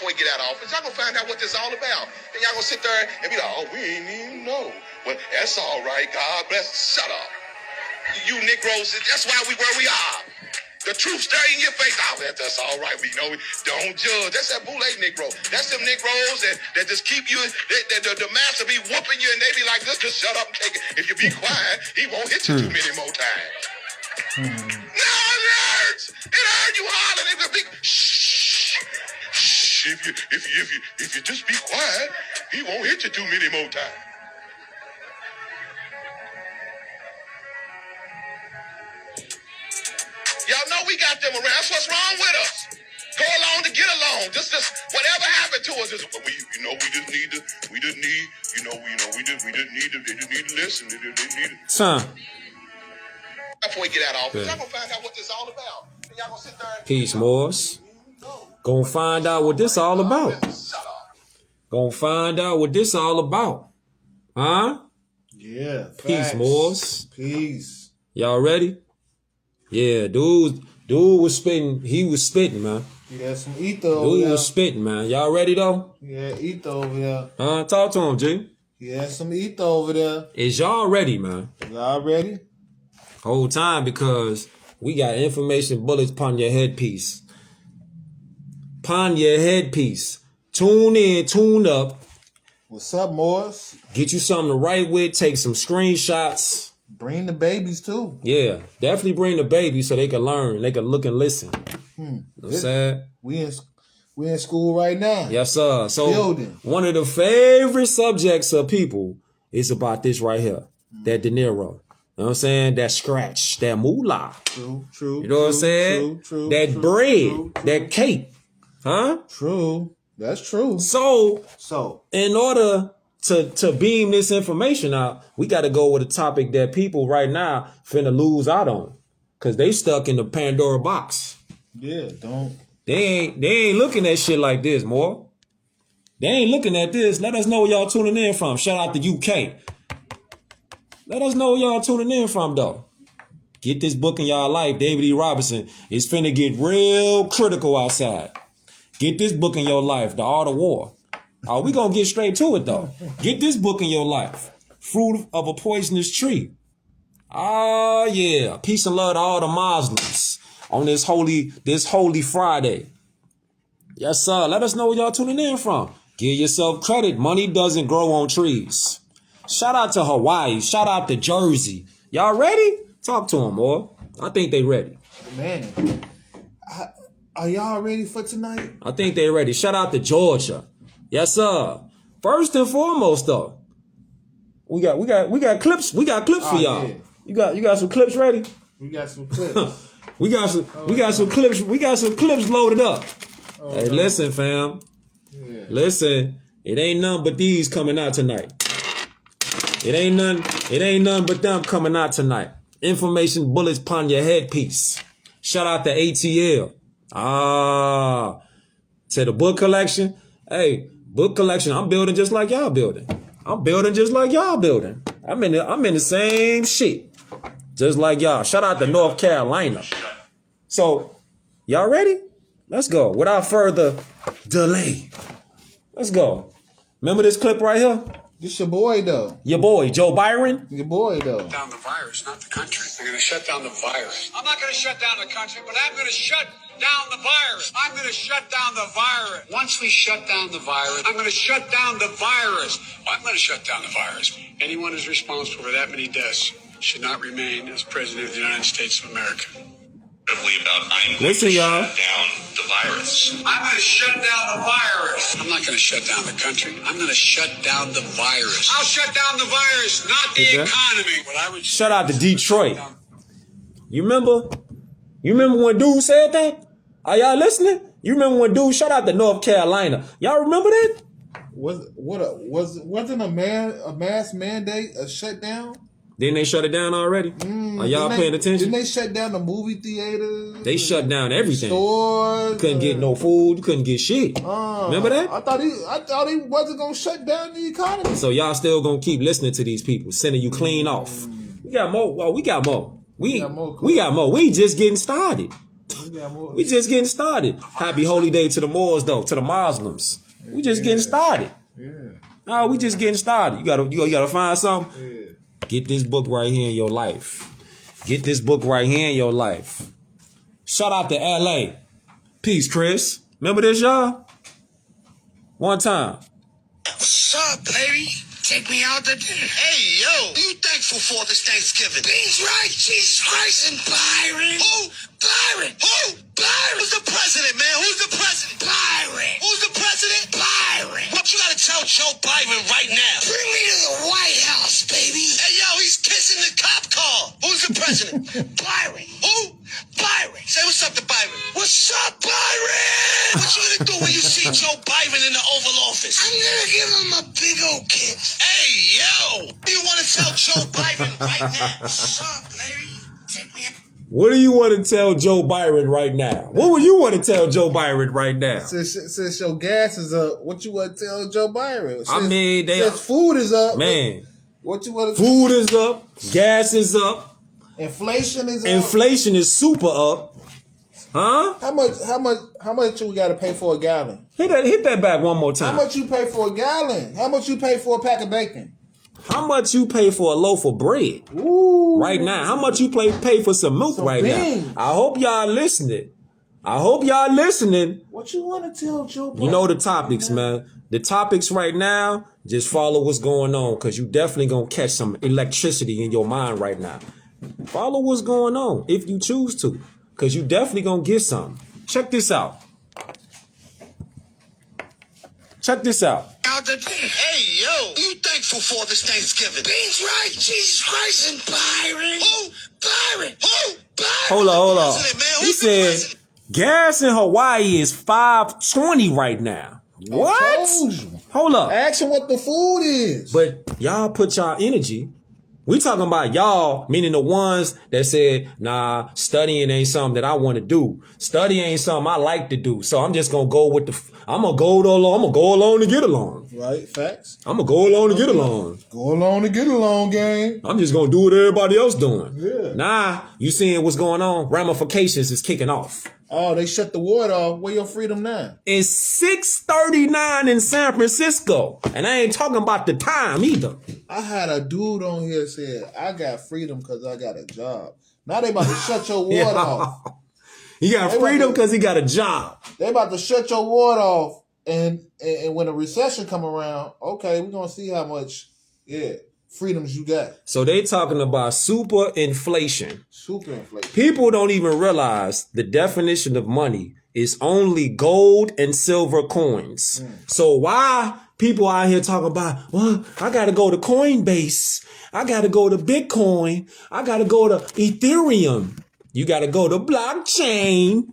before we get out of office. Y'all gonna find out what this is all about. And y'all gonna sit there and be like, oh, we ain't even know. Well, that's all right. God bless. Shut up. You Negroes, that's why we where we are. The truth staring in your face. Oh, that's all right. We know. Don't judge. That's that boule Negro. That's them Negroes that just keep you. The master be whooping you, and they be like, just shut up and take it. If you be quiet, he won't hit you too many more times. No, it hurts. It hurts. You hollering. It's a big shh. Shh. If you just be quiet, he won't hit you too many more times. Y'all know we got them around. That's what's wrong with us. Go along to get along. Just whatever happened to us is we just need to listen. They need to. Son. Before we get out of office, y'all gonna find out what this is all about. And y'all gonna sit there and Peace, Morris. Gonna find out what this all about. Gonna find out what this all about. Huh? Yeah. Peace, Morris. Peace. Y'all ready? Yeah, dude was spitting. He was spitting, man. He had some ether over Dude was spitting, man. Y'all ready though? Yeah, ether over there. Talk to him, G. He had some ether over there. Is y'all ready, man? Y'all ready? Whole time, because we got information bullets upon your headpiece. Upon your headpiece. Tune in, tune up. What's up, Morris? Get you something to write with. Take some screenshots. Bring the babies too. Yeah, definitely bring the babies so they can learn. They can look and listen. You know what I'm saying? We in school right now. Yes, sir. So Building. One of the favorite subjects of people is about this right here. That dinero. You know what I'm saying? That scratch. That moolah. True. You know what I'm saying? True. That bread. That cake. Huh? True. That's true. So in order to beam this information out, we got to go with a topic that people right now finna lose out on, cause they stuck in the Pandora box. Yeah, they ain't looking at shit like this, more. They ain't looking at this. Let us know where y'all tuning in from. Shout out to UK. Let us know where y'all tuning in from though. Get this book in y'all life. David E. Robinson is finna get real critical outside. Get this book in your life, The Art of War. Oh, we gonna get straight to it though. Get this book in your life. Fruit of a Poisonous Tree. Oh yeah. Peace and love to all the Muslims on this holy Friday. Yes, sir. Let us know where y'all tuning in from. Give yourself credit. Money doesn't grow on trees. Shout out to Hawaii. Shout out to Jersey. Y'all ready? Talk to them, boy. I think they ready. Man, are y'all ready for tonight? I think they ready. Shout out to Georgia. Yes, sir. First and foremost, though, we got clips. We got clips for y'all. Yeah. You got some clips ready? We got some clips. we got some clips. We got some clips loaded up. Hey, listen, fam. Yeah. Listen, it ain't none but these coming out tonight. It ain't none but them coming out tonight. Information bullets upon your headpiece. Shout out to ATL. To the book collection. Hey, book collection. I'm building just like y'all building. I'm in the same shit. Just like y'all. Shout out to North Carolina. So, y'all ready? Let's go. Without further delay. Let's go. Remember this clip right here? This your boy, though. Your boy, Joe Byron? Your boy, though. Down the virus, not the country. I'm going to shut down the virus. I'm not going to shut down the country, but I'm going to shut down the virus. I'm going to shut down the virus. Once we shut down the virus, I'm going to shut down the virus. I'm going to shut down the virus. Anyone who's responsible for that many deaths should not remain as president of the United States of America. Listen, y'all. Shut down the virus. I'm going to shut down the virus. I'm not going to shut down the country. I'm going to shut down the virus. I'll shut down the virus, not the economy. What I would shout out to Detroit. You remember when dude said that? Are y'all listening? You remember when dude shout out to North Carolina? Y'all remember that? Wasn't a mass mandate a shutdown? Didn't they shut it down already? Are y'all paying attention? Didn't they shut down the movie theaters? They shut down everything. Stores. You couldn't get no food. You couldn't get shit. Remember that? I thought he wasn't gonna shut down the economy. So y'all still gonna keep listening to these people, sending you clean off. We got more. Well, we got more. We got more. We just getting started. We just getting started. Happy holy day to the Moors, though, to the Muslims. We just getting started. Yeah. No, we just getting started. You gotta find something. Yeah. Get this book right here in your life. Get this book right here in your life. Shout out to LA. Peace, Chris. Remember this, y'all? One time. What's up, baby? Take me out to dinner. Hey, yo, what are you thankful for this Thanksgiving? Beans, right? Jesus Christ. And Byron. Who? Byron. Who? Byron. Who's the president, man? Who's the president? Byron. Who's the president? Byron. What you gotta tell Joe Byron right now? Bring me to the White House, baby. Hey, yo, he's kissing the cop car. Who's the president? Byron. Who? Byron. Say what's up to Byron. What's up, Byron? What you gonna do when you see Joe Byron in the Oval Office? I'm gonna give him a big old kiss. Hey, yo! What do you want to tell Joe Byron right now? What's up, baby? Take me out. What do you want to tell Joe Byron right now? What would you want to tell Joe Byron right now? Since your gas is up, what you want to tell Joe Byron? Since food is up, man. What you want to? Food is up, gas is up, inflation is up. Inflation is super up. Huh? How much we got to pay for a gallon? Hit that back one more time. How much you pay for a gallon? How much you pay for a pack of bacon? How much you pay for a loaf of bread? Ooh. Right now? How much you pay for some milk right now? I hope y'all listening. What you want to tell Joe Biden? You know the topics, man. The topics right now, just follow what's going on, because you definitely going to catch some electricity in your mind right now. Follow what's going on if you choose to, because you definitely going to get some. Check this out. Hey, yo, what are you thankful for this Thanksgiving? Beans, right? Jesus Christ. And Byron. Who? Byron. Who? Byron. Hold on. He said gas in Hawaii is $5.20 right now. What? Hold up. Ask him what the food is. But y'all put y'all energy. We talking about y'all, meaning the ones that said, nah, studying ain't something that I want to do. Study ain't something I like to do. So I'm just going to go with I'm going to go along to get along. Right, facts. I'm going to go along to get along. Go along to get along, gang. I'm just going to do what everybody else doing. Yeah. Nah, you seeing what's going on? Ramifications is kicking off. Oh, they shut the water off. Where your freedom now? It's 6:39 in San Francisco. And I ain't talking about the time either. I had a dude on here said, I got freedom because I got a job. Now they about to shut your water off. He got freedom because he got a job. They about to shut your water off. And when a recession come around, okay, we're going to see how much, freedoms you got. So they talking about super inflation. Super inflation. People don't even realize the definition of money is only gold and silver coins. So why people out here talking about, well, I got to go to Coinbase. I got to go to Bitcoin. I got to go to Ethereum. You got to go to blockchain.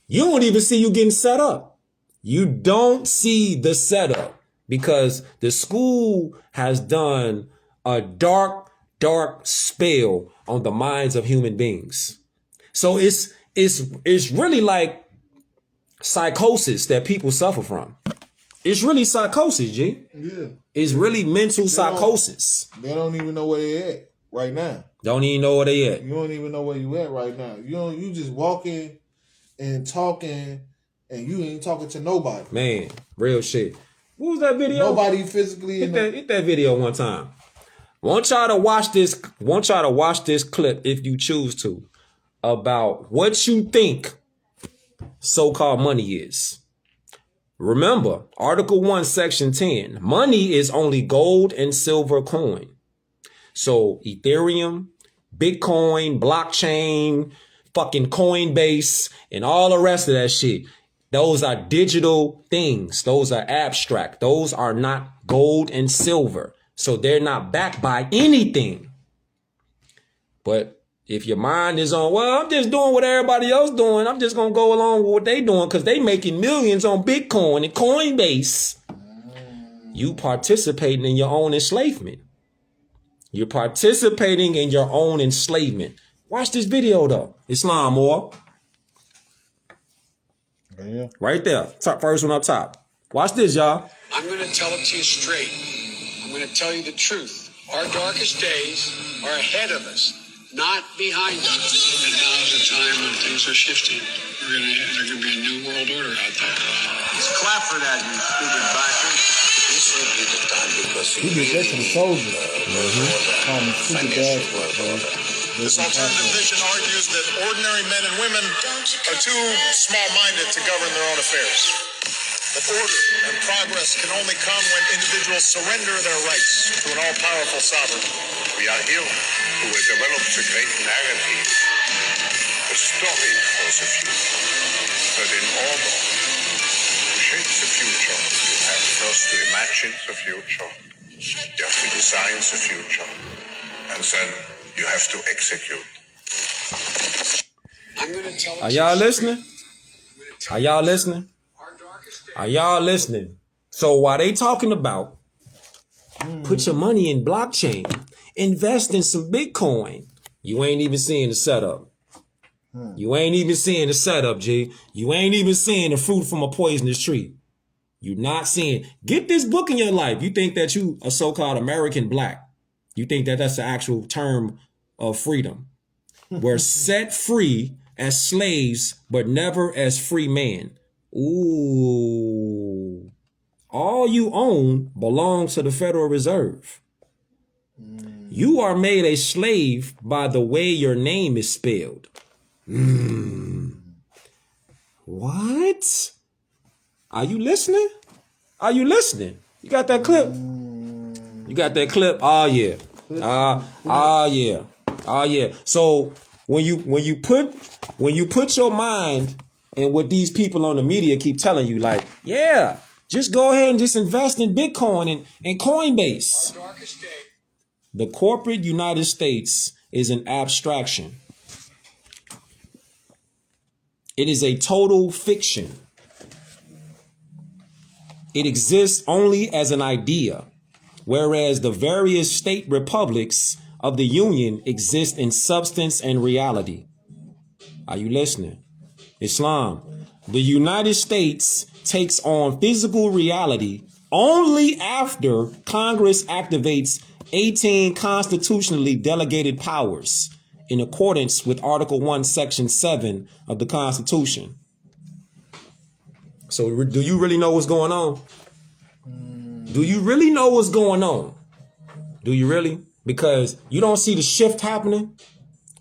You don't even see you getting set up. You don't see the setup because the school has done a dark spell on the minds of human beings. So it's really like psychosis that people suffer from. It's really psychosis, G. Yeah. It's really mental psychosis. They don't even know where they at right now. Don't even know where they at. You don't even know where you at right now. You just walking and talking and you ain't talking to nobody. Man, real shit. What was that video? Nobody physically. Hit that video one time. Want y'all to watch this clip if you choose to about what you think so-called money is. Remember, Article 1, Section 10, money is only gold and silver coin. So Ethereum, Bitcoin, blockchain, fucking Coinbase, and all the rest of that shit, those are digital things. Those are abstract. Those are not gold and silver. So they're not backed by anything. But if your mind is on, well, I'm just doing what everybody else doing. I'm just going to go along with what they doing because they making millions on Bitcoin and Coinbase. You participating in your own enslavement. You're participating in your own enslavement. Watch this video though. Islam or right there. Top first one up top. Watch this, y'all. I'm going to tell it to you straight. I'm going to tell you the truth. Our darkest days are ahead of us. not behind us. And now is a time when things are shifting. There's gonna be a new world order out there. Let's clap for that, you stupid bastard. He did that to the soldiers. Call them stupid bastards. This alternative vision argues that ordinary men and women are too small-minded to govern their own affairs. That order and progress can only come when individuals surrender their rights to an all-powerful sovereign. We are here who will develop the great narrative, the story for the future. But in order to shape the future, you have first to imagine the future, you have to design the future, and then you have to execute. I'm going to tell Are y'all listening? Are y'all listening? Are y'all listening? So while they talking about put your money in blockchain, invest in some Bitcoin, you ain't even seeing the setup. You ain't even seeing the setup, G. You ain't even seeing the fruit from a poisonous tree. You're not seeing. Get this book in your life. You think that you a so-called American black. You think that that's the actual term of freedom. We're set free as slaves, but never as free men. Ooh. All you own belongs to the Federal Reserve. You are made a slave by the way your name is spelled. What? Are you listening? Are you listening? You got that clip? You got that clip? Oh yeah. Yeah. Oh yeah. So when you put your mind in what these people on the media keep telling you, like, yeah, just go ahead and just invest in Bitcoin and Coinbase. The corporate United States is an abstraction. It is a total fiction. It exists only as an idea, whereas the various state republics of the Union exist in substance and reality. Are you listening? Islam. The United States takes on physical reality only after Congress activates 18 constitutionally delegated powers in accordance with Article 1, Section 7 of the Constitution. So do you really know what's going on? Do you really know what's going on? Do you really? Because you don't see the shift happening.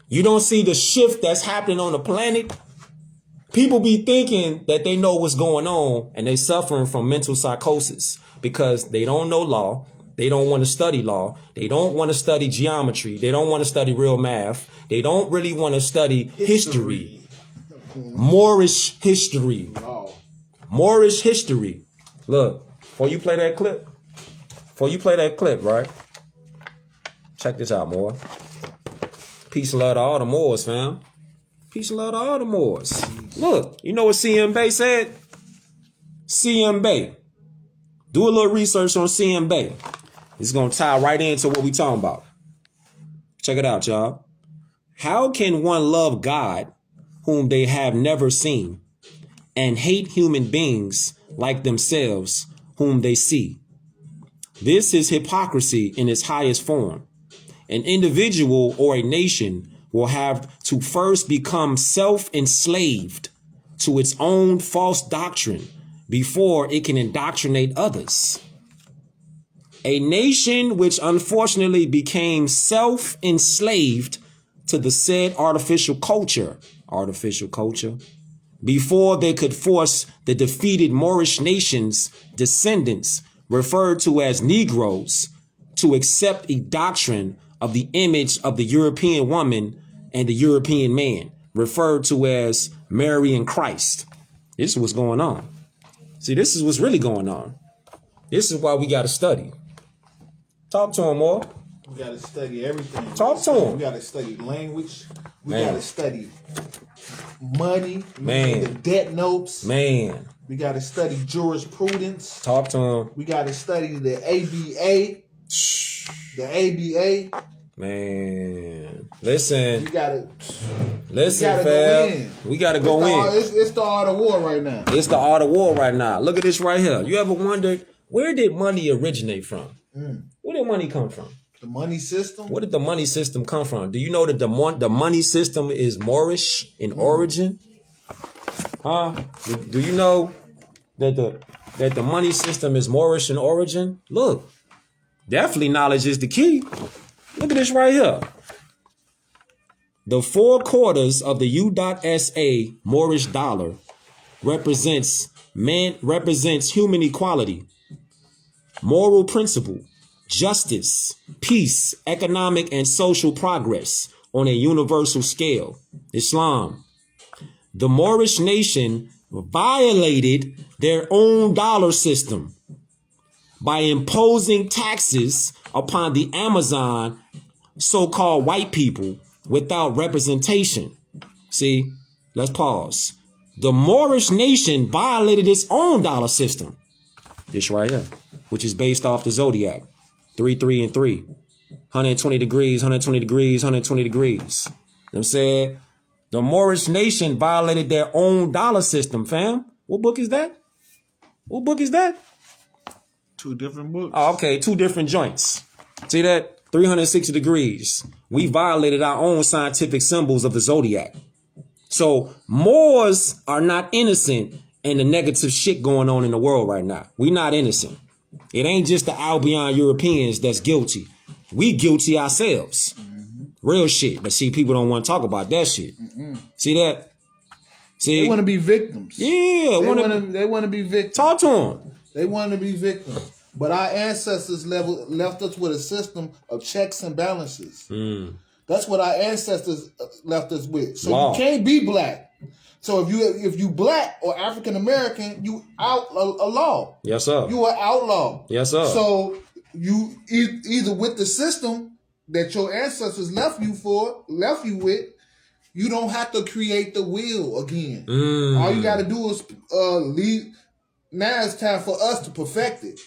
You don't see the shift that's happening on the planet. People be thinking that they know what's going on and they suffering from mental psychosis because they don't know law. They don't want to study law. They don't want to study geometry. They don't want to study real math. They don't really want to study history. Moorish history. Moorish history. Look, before you play that clip, right? Check this out, Moore. Peace and love to all the Moors, fam. Peace and love to all the Moors. Look, you know what CM Bay said? CM Bay. Do a little research on CM Bay. It's going to tie right into what we talking about. Check it out, y'all. How can one love God whom they have never seen and hate human beings like themselves whom they see? This is hypocrisy in its highest form. An individual or a nation will have to first become self-enslaved to its own false doctrine before it can indoctrinate others. A nation which unfortunately became self-enslaved to the said artificial culture, before they could force the defeated Moorish nation's descendants, referred to as Negroes, to accept a doctrine of the image of the European woman and the European man, referred to as Mary and Christ. This is what's going on. See, this is what's really going on. This is why we got to study. Talk to him more. We got to study everything. Talk to him. We got to study language. We got to study money. Man. The debt notes. Man. We got to study jurisprudence. Talk to him. We got to study the ABA. The ABA. Man. Listen. We got to. Listen, fam. We got to go in. It's the art of war right now. It's the art of war right now. Look at this right here. You ever wondered, where did money originate from? Where did money come from? The money system. Where did the money system come from? Do you know that the money system is Moorish in origin? Huh? Do you know that the money system is Moorish in origin? Look, definitely knowledge is the key. Look at this right here. The 4 quarters of the U.SA Moorish dollar represents human equality, moral principle, justice, peace, economic and social progress on a universal scale. Islam. The Moorish nation violated their own dollar system by imposing taxes upon the Amazon so-called white people without representation. See, let's pause. The Moorish nation violated its own dollar system. This right here, which is based off the zodiac. 3, 3, and 3. 120 degrees, 120 degrees, 120 degrees. You know what I'm saying? The Moorish nation violated their own dollar system, fam. What book is that? What book is that? 2 different books. Oh, okay, 2 different joints. See that? 360 degrees. We violated our own scientific symbols of the zodiac. So Moors are not innocent in the negative shit going on in the world right now. We not innocent. It ain't just the Albion Europeans that's guilty. We guilty ourselves. Real shit. But see, people don't want to talk about that shit. See that? See? They want to be victims. Yeah. They want to be victims. Talk to them. They want to be victims. But our ancestors left us with a system of checks and balances. That's what our ancestors left us with. So Wow. you can't be black. So if you black or African American, you out a law. Yes, sir. You are outlaw. Yes, sir. So you either with the system that your ancestors left you with, you don't have to create the wheel again. All you got to do is leave. Now it's time for us to perfect it.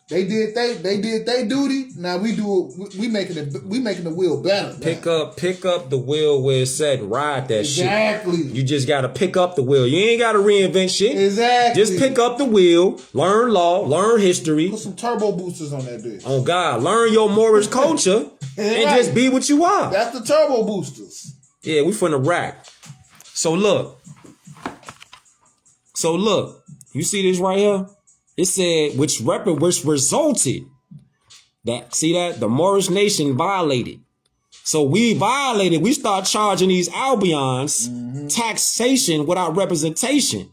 They did their duty. Now we do it. We making the wheel better. Now. Pick up the wheel where it said ride that shit. Exactly. You just gotta pick up the wheel. You ain't gotta reinvent shit. Exactly. Just pick up the wheel, learn law, learn history. Put some turbo boosters on that bitch. Oh God, learn your Moorish culture and Right. just be what you are. That's the turbo boosters. Yeah, we from the rack. So look, you see this right here? It said, which resulted that, see that? The Moorish nation violated. So we violated, we start charging these Albions taxation without representation.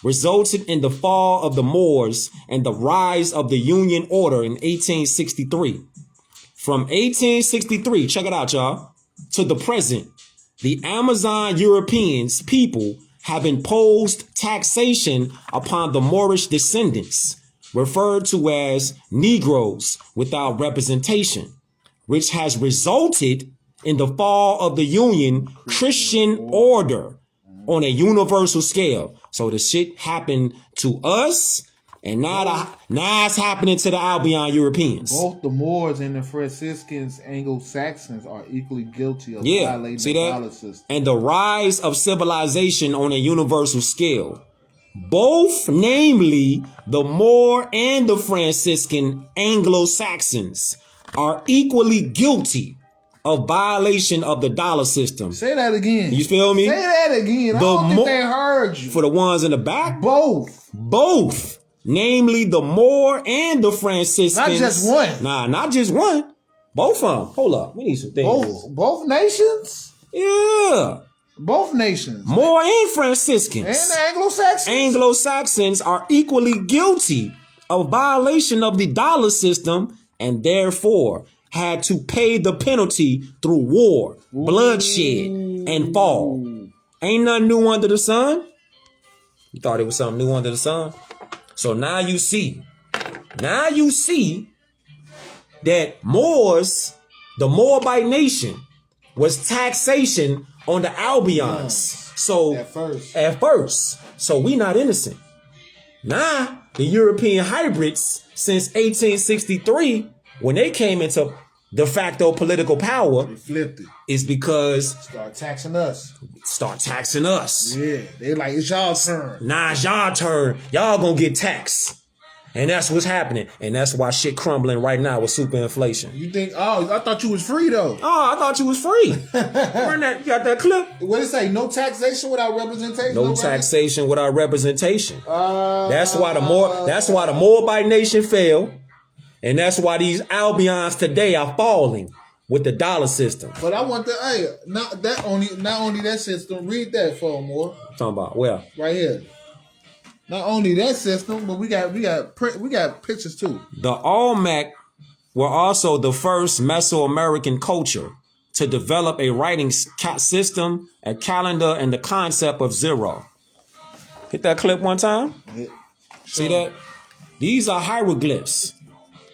Resulted in the fall of the Moors and the rise of the Union Order in 1863. From 1863, check it out, y'all, to the present, the Amazon Europeans people have imposed taxation upon the Moorish descendants, referred to as Negroes without representation, which has resulted in the fall of the Union Christian order on a universal scale. So the shit happened to us, and now it's happening to the Albion Europeans. Both the Moors and the Franciscans, Anglo-Saxons, are equally guilty of Yeah, violating see the that? dollar system. And the rise of civilization on a universal scale. Both, namely, the Moor and the Franciscan Anglo-Saxons, are equally guilty of violation of the dollar system. Say that again. You feel me? Say that again. I don't think they heard you. For the ones in the back? Both. Namely, the Moor and the Franciscans. Not just one. Nah, not just one. Both of them. Hold up. We need some things. Both nations? Yeah. Both nations. Moor and Franciscans. And the Anglo-Saxons. Anglo-Saxons are equally guilty of violation of the dollar system and therefore had to pay the penalty through war, bloodshed, and fall. Ain't nothing new under the sun. You thought it was something new under the sun? So now you see that Moors, the Moabite nation, was taxation on the Albions. So at first, so we not innocent. Now the European hybrids since 1863, when they came into de facto political power, they flipped it. Is because start taxing us. Yeah, they like, it's y'all turn. Nah, it's y'all turn. Y'all gonna get taxed. And that's what's happening. And that's why shit crumbling right now with super inflation. You think, I thought you was free though. Oh, I thought you was free. Run that, you got that clip? What did it say? No taxation without representation? No taxation without representation. That's why the Moabite nation fell. And that's why these Albions today are falling with the dollar system. But I want not only that system, read that for more. Talking about where? Right here. Not only that system, but we got pictures too. The Olmec were also the first Mesoamerican culture to develop a writing system, a calendar, and the concept of zero. Hit that clip one time. See that? These are hieroglyphs.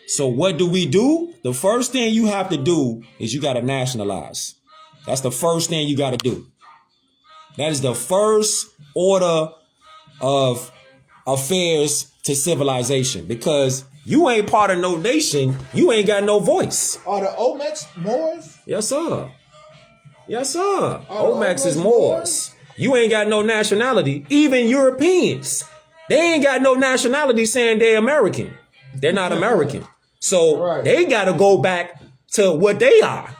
So what do? The first thing you have to do is you got to nationalize. That's the first thing you got to do. That is the first order of affairs to civilization, because you ain't part of no nation, you ain't got no voice. Are the Olmecs Moors? Yes, sir. Yes, sir. Olmecs is Moors. You ain't got no nationality. Even Europeans, they ain't got no nationality saying they're American. They're not American. So they got to go back to what they are.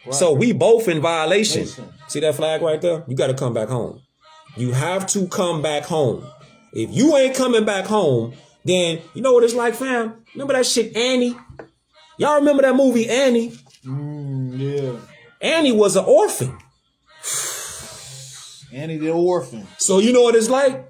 Right. So we both in violation. See that flag right there? You got to come back home. You have to come back home. If you ain't coming back home, then you know what it's like, fam? Remember that shit, Annie? Y'all remember that movie, Annie? Yeah. Annie was an orphan. Annie the orphan. So you know what it's like?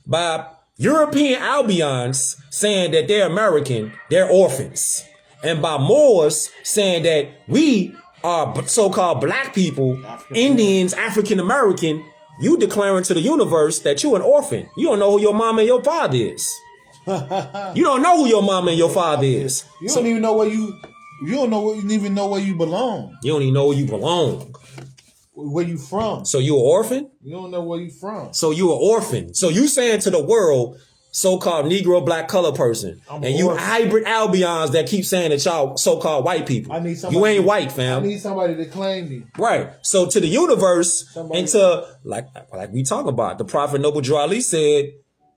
By European Albions saying that they're American, they're orphans. And by Moors saying that we are so-called black people, Indians, African American, you declaring to the universe that you're an orphan. You don't know who your mama and your father is. You don't know who your mama and your father is. You don't even know where you even know where you belong. You don't even know where you belong. Where you from? So you an orphan? You don't know where you from. So you an orphan. So you saying to the world, so-called Negro, black, color person, and you hybrid Albions that keep saying that y'all so-called white people. I need somebody. You ain't white, fam. I need somebody to claim me. Right. So to the universe, and to like we talk about, the Prophet Noble Drew Ali said,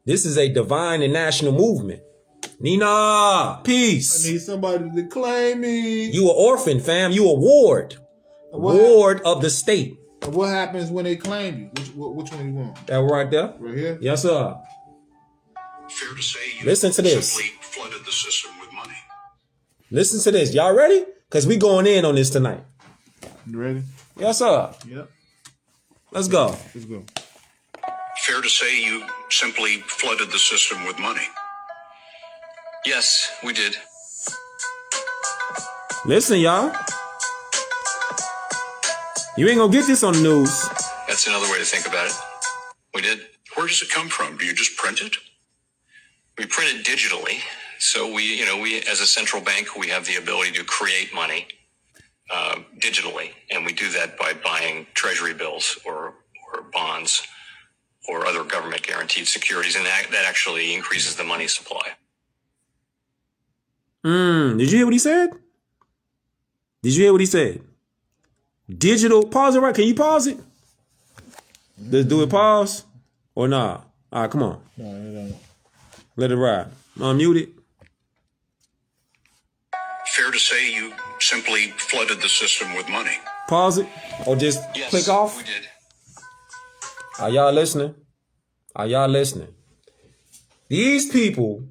this is a divine and national movement. Nina, peace. I need somebody to claim me. You an orphan, fam. You a ward. Ward of the state. And what happens when they claim you? Which one you want? That right there? Right here? Yes, sir. Fair to say you listen to this. Simply flooded the system with money. Listen to this. Y'all ready? Because we going in on this tonight. You ready? Yes, sir. Yep. Let's go. Let's go. Fair to say you simply flooded the system with money. Yes, we did. Listen, y'all. You ain't gonna get this on the news. That's another way to think about it. We did. Where does it come from? Do you just print it? We print it digitally. So we as a central bank, we have the ability to create money digitally. And we do that by buying treasury bills or bonds or other government guaranteed securities. And that actually increases the money supply. Did you hear what he said? Did you hear what he said? Digital, pause it right. Can you pause it? Let's do it pause or nah? All right, come on. No. Let it ride. Unmute it. Fair to say you simply flooded the system with money. Pause it or just click off. We did. Are y'all listening? Are y'all listening? These people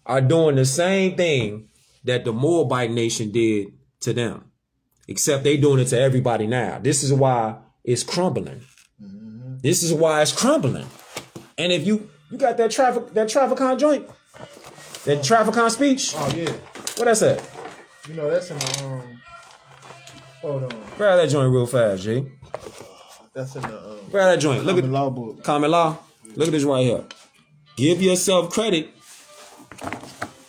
are doing the same thing that the Moabite nation did to them. Except they doing it to everybody now. This is why it's crumbling. Mm-hmm. This is why it's crumbling. And if you got that Trafficon joint, that Trafficon speech. Oh yeah. What that's at? You know that's in the hold on. Grab that joint real fast, G. That's in the grab that joint. Look at the law book. Common law. Look at this right here. Give yourself credit.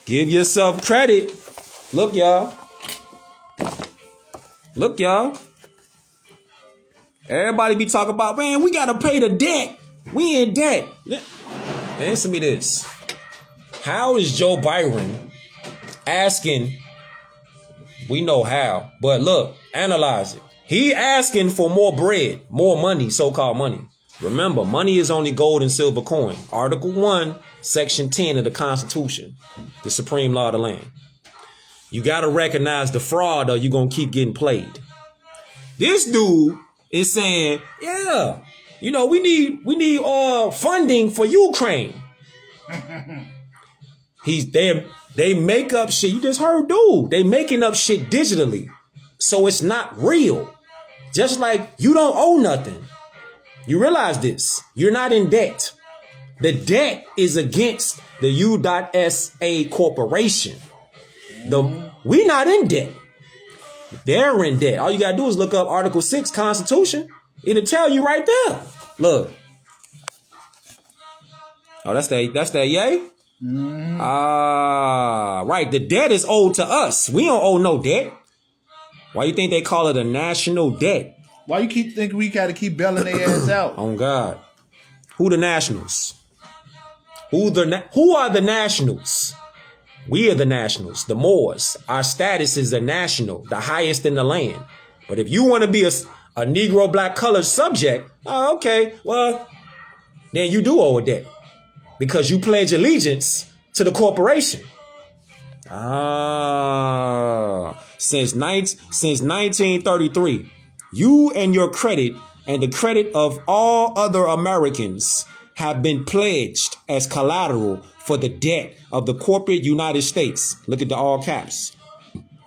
Give yourself credit. Look, y'all. Look, y'all. Everybody be talking about, man, we got to pay the debt. We in debt. Answer me this. How is Joe Byron asking? We know how, but look, analyze it. He asking for more bread, more money, so-called money, Remember, money is only gold and silver coin. Article 1, Section 10 of the Constitution, the supreme law of the land. You got to recognize the fraud or you're going to keep getting played. This dude is saying, yeah, you know, we need funding for Ukraine. They make up shit. You just heard, dude. They making up shit digitally. So it's not real. Just like you don't owe nothing. You realize this. You're not in debt. The debt is against the U.SA corporation. We not in debt. They're in debt. All you gotta do is look up Article 6 Constitution. It'll tell you right there. Look. Oh, that's that yay? Right. The debt is owed to us. We don't owe no debt. Why you think they call it a national debt? Why you keep thinking we gotta keep bailing their ass out? On God. Who the nationals? Who are the nationals? We are the nationals, the Moors. Our status is a national, the highest in the land. But if you want to be a Negro black colored subject, okay, well, then you do owe a debt because you pledge allegiance to the corporation. Since 1933, you and your credit and the credit of all other Americans have been pledged as collateral for the debt of the corporate United States. Look at the all caps,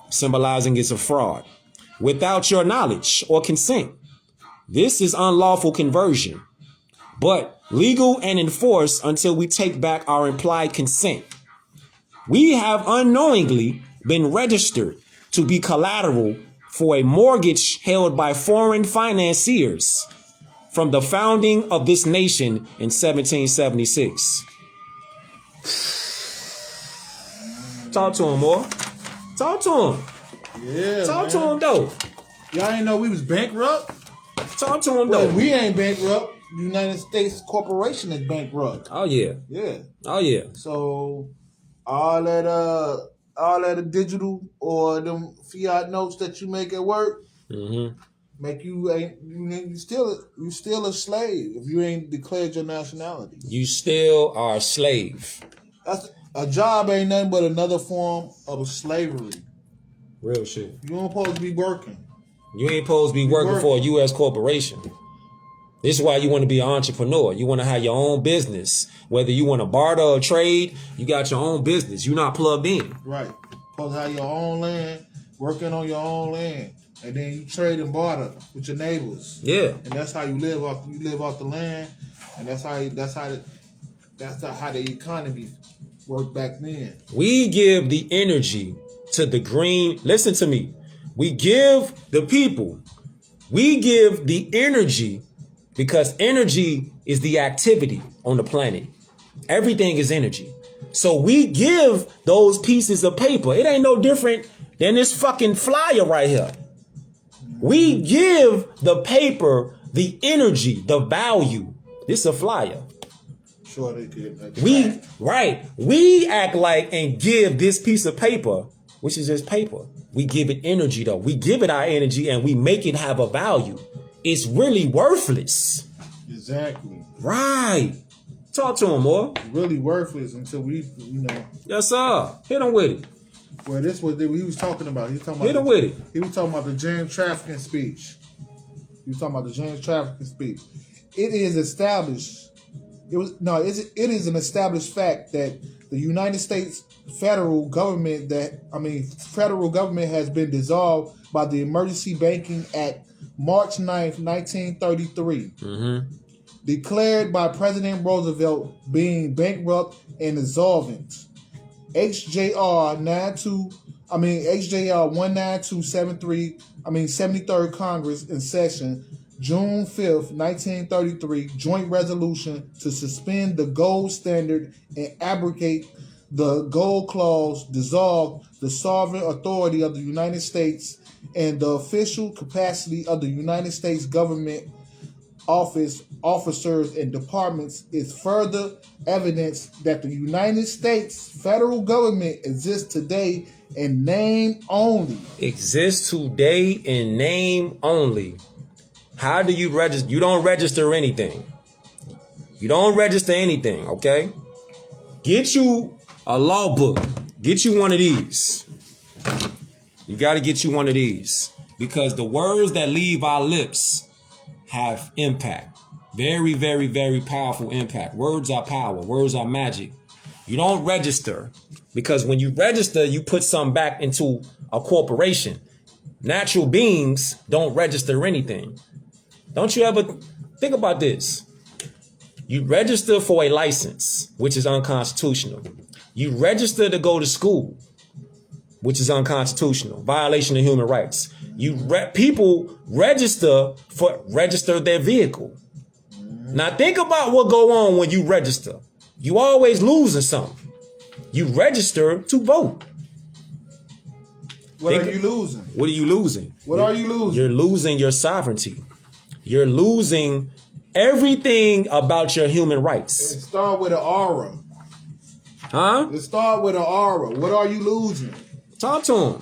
symbolizing it's a fraud. Without your knowledge or consent. This is unlawful conversion, but legal and enforced until we take back our implied consent. We have unknowingly been registered to be collateral for a mortgage held by foreign financiers from the founding of this nation in 1776. Talk to him, boy. Talk to him. Yeah. Talk to him, though. Y'all ain't know we was bankrupt? Talk to him, though. Well, we ain't bankrupt. The United States corporation is bankrupt. Oh, yeah. Yeah. Oh, yeah. So all that digital or them fiat notes that you make at work, make you still a slave if you ain't declared your nationality. You still are a slave. That's a job ain't nothing but another form of slavery. Real shit. You ain't supposed to be working. You ain't supposed to be working for a U.S. corporation. This is why you want to be an entrepreneur. You want to have your own business. Whether you want to barter or trade, you got your own business. You're not plugged in. Right. Supposed to have your own land, working on your own land. And then you trade and barter with your neighbors. Yeah. And that's how you live off the land. And that's how the economy worked back then. We give the energy to the green. Listen to me. We give the people. We give the energy because energy is the activity on the planet. Everything is energy. So we give those pieces of paper. It ain't no different than this fucking flyer right here. We give the paper the energy, the value. This is a flyer. Sure they did. We act like and give this piece of paper, which is just paper. We give it energy though. We give it our energy and we make it have a value. It's really worthless. Exactly. Right. Talk to him, boy. Really worthless until we, Yes, sir. Hit him with it. Well, this was what he was talking about. He was talking about. Hit him with it. He was talking about the James trafficking speech. It is established. It is an established fact that the United States federal government has been dissolved by the Emergency Banking Act, March 9th, 1933. Declared by President Roosevelt being bankrupt and insolvent. HJR 19273, 73rd Congress in session, June 5th, 1933, joint resolution to suspend the gold standard and abrogate the gold clause, dissolve the sovereign authority of the United States and the official capacity of the United States government officers and departments is further evidence that the United States federal government exists today in name only. Exists today in name only. How do you register? You don't register anything. You don't register anything, okay? Get you a law book. Get you one of these. You got to get you one of these. Because the words that leave our lips have impact. Very, very, very powerful impact. Words are power. Words are magic. You don't register. Because when you register, you put something back into a corporation. Natural beings don't register anything. Don't you ever think about this? You register for a license, which is unconstitutional. You register to go to school, which is unconstitutional, violation of human rights. People register their vehicle. Now think about what go on when you register. You always losing something. You register to vote. What are you losing? What are you losing? What are you losing? You're losing your sovereignty. You're losing everything about your human rights. It start with an aura. Huh? It start with an aura. What are you losing? Talk to him.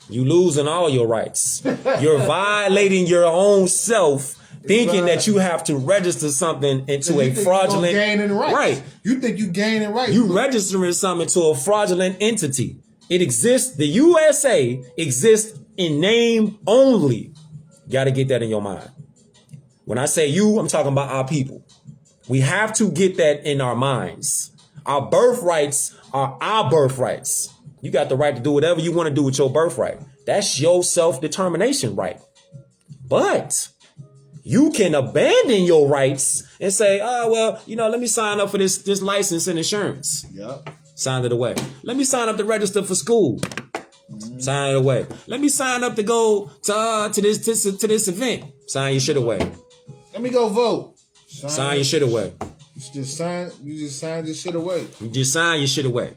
You losing all your rights. You're violating your own self, thinking that you have to register something into a fraudulent. You gaining rights. Right. You think you gaining rights. You registering something to a fraudulent entity. It exists. The USA exists in name only. Got to get that in your mind. When I say you, I'm talking about our people. We have to get that in our minds. Our birthrights are our birthrights. You got the right to do whatever you want to do with your birthright. That's your self-determination right. But you can abandon your rights and say, oh, well, let me sign up for this license and insurance. Yep. Sign it away. Let me sign up to register for school. Sign it away. Let me sign up to go to this event. Sign your shit away. Let me go vote. Sign your shit away. You just sign your shit away. You just sign your shit away.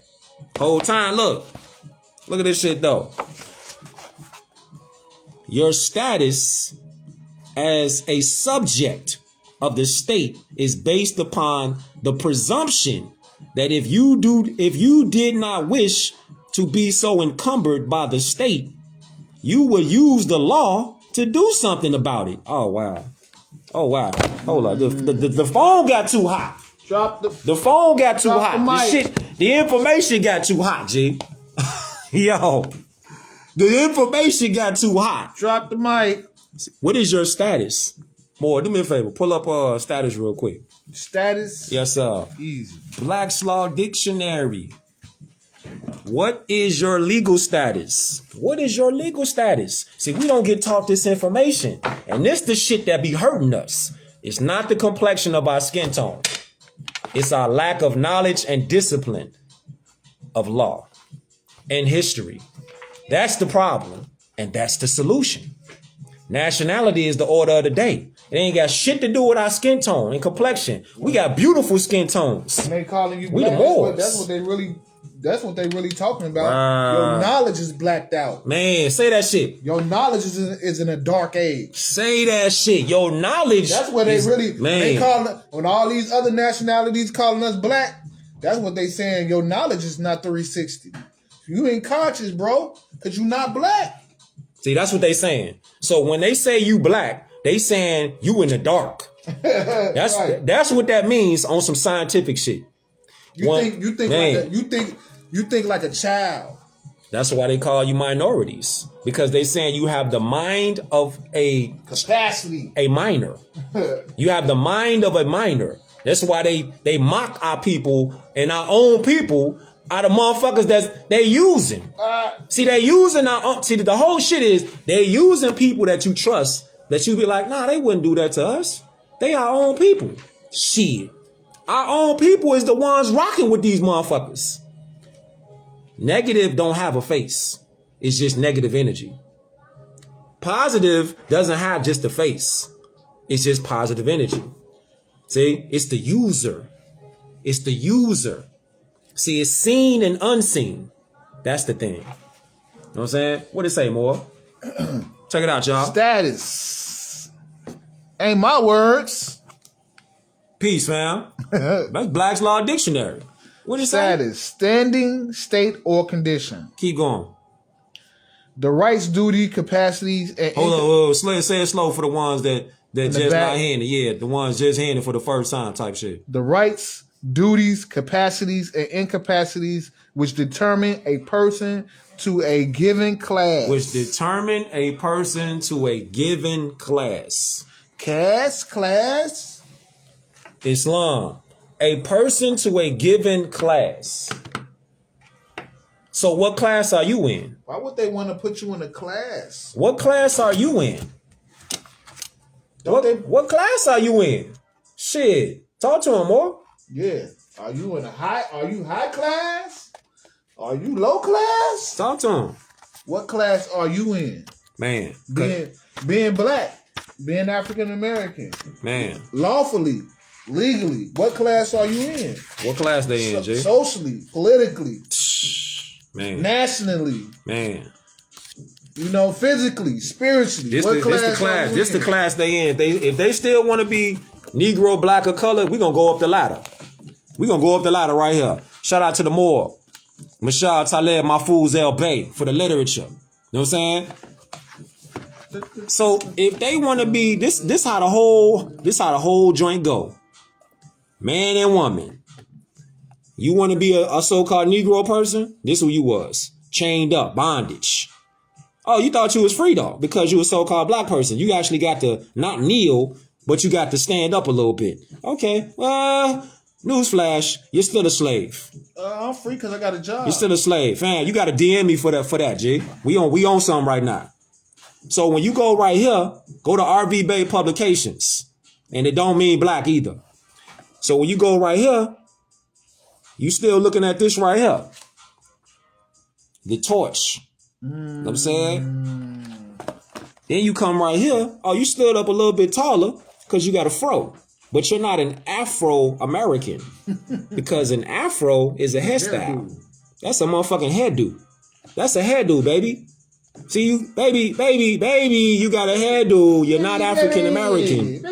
Whole time, look at this shit though. Your status as a subject of the state is based upon the presumption that if you did not wish to be so encumbered by the state, you would use the law to do something about it. Oh wow. Hold on. The phone got too hot. The phone got too hot. The information got too hot, G. Yo. The information got too hot. Drop the mic. What is your status? Boy, do me a favor. Pull up status real quick. Status? Yes, sir. Easy. Black's Law Dictionary. What is your legal status? What is your legal status? See, we don't get taught this information. And this the shit that be hurting us. It's not the complexion of our skin tone. It's our lack of knowledge and discipline of law and history. That's the problem. And that's the solution. Nationality is the order of the day. It ain't got shit to do with our skin tone and complexion. We got beautiful skin tones. And they calling you we black. The Moors. That's what they really talking about. Wow. Your knowledge is blacked out. Man, say that shit. Your knowledge is in a dark age. Say that shit. Your knowledge. That's what they really. Man. They call when all these other nationalities calling us black. That's what they saying. Your knowledge is not 360. You ain't conscious, bro, because you not black. See, that's what they saying. So when they say you black, they saying you in the dark. That's right. That's what that means on some scientific shit. You think like a child. That's why they call you minorities, because they saying you have the mind of a capacity, a minor. You have the mind of a minor. That's why they mock our people and our own people out of motherfuckers that they using. See, they using the whole shit is they using people that you trust, that you be like, nah, they wouldn't do that to us. They our own people. Shit. Our own people is the ones rocking with these motherfuckers. Negative don't have a face. It's just negative energy. Positive doesn't have just a face. It's just positive energy. See, it's the user. It's the user. See, it's seen and unseen. That's the thing. You know what I'm saying? What it say, more? Check it out, y'all. Status. Ain't my words. Peace, fam. That's Black's Law Dictionary. What is status? Standing, state, or condition. Keep going. The rights, duty, capacities, and hold on. Say it slow for the ones that That In the just back. not handed. Yeah, the ones just handed for the first time type shit. The rights, duties, capacities, and incapacities which determine a person to a given class. Which determine a person to a given class. Class. Islam. A person to a given class. So what class are you in? Why would they want to put you in a class? What class are you in? What class are you in? Shit. Talk to him more. Yeah. Are you high class? Are you low class? Talk to him. What class are you in? Man. Being black, being African American. Man. Lawfully, legally. What class are you in? What class they in, Jay? Socially, politically. Man. Nationally. Man. You know, physically, spiritually. This the class they in. If they still want to be Negro, black, or color, we gonna go up the ladder. We gonna go up the ladder right here. Shout out to the Moor, Mashal Taleb Mahfouz El Bey for the literature. You know what I'm saying? So if they want to be this how the whole joint go. Man and woman. You want to be a so-called Negro person? This who you was. Chained up, bondage. Oh, you thought you was free though, because you a so-called black person. You actually got to not kneel, but you got to stand up a little bit. Okay, newsflash, you're still a slave. I'm free because I got a job. You're still a slave, fam. You got to DM me for that, G. We on something right now. So when you go right here, go to RV Bay Publications, and it don't mean black either. So when you go right here, you still looking at this right here, the torch. You know what I'm saying? Then you come right here. Oh, you stood up a little bit taller because you got a fro. But you're not an Afro-American. Because an Afro is a hairstyle. That's a motherfucking hairdo. That's a hairdo, baby. See, you, baby, you got a hairdo. You're not African-American.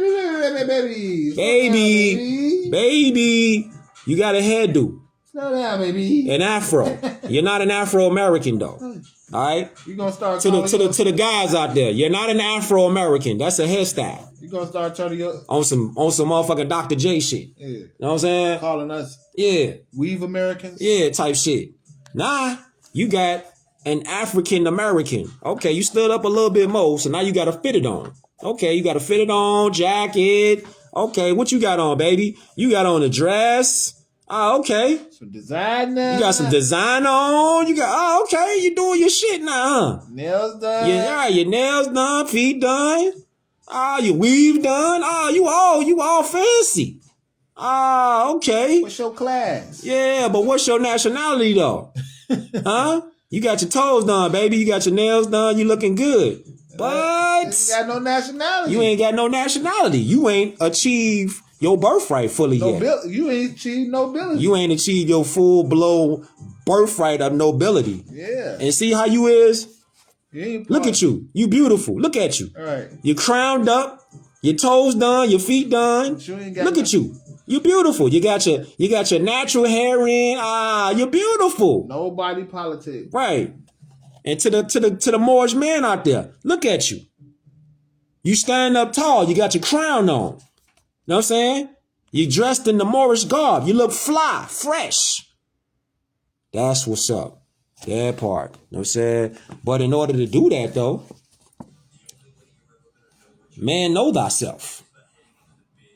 Baby, you got a hairdo. Slow down, baby. An Afro. You're not an Afro-American, though. All right, you gonna start to the guys out there. You're not an Afro-American. That's a hairstyle. You gonna start turning your on some motherfucking Dr. J shit. Yeah. You know what I'm saying? Calling us weave Americans. Yeah, type shit. Nah, you got an African American. Okay, you stood up a little bit more, so now you got to fit it on. Okay, you got to fit it on jacket. Okay, what you got on, baby? You got on a dress. Oh, okay. Some design now. You got some design on. You got, okay. You doing your shit now, huh? Nails done. Yeah, your nails done, feet done. Your weave done. You all fancy. Okay. What's your class? Yeah, but what's your nationality though? Huh? You got your toes done, baby. You got your nails done. You looking good. But you got no nationality. You ain't got no nationality. You ain't achieved your birthright fully yet. You ain't achieved nobility. You ain't achieved your full blow birthright of nobility. Yeah. And see how you is? Look at you. You beautiful. Look at you. All right. You crowned up. Your toes done. Your feet done. Look at you. You beautiful. You got your natural hair in. You're beautiful. No body politics. Right. And to the Moorish man out there, look at you. You stand up tall. You got your crown on. You know what I'm saying? You dressed in the Moorish garb. You look fly, fresh. That's what's up. That part. You know what I'm saying? But in order to do that, though, man, know thyself.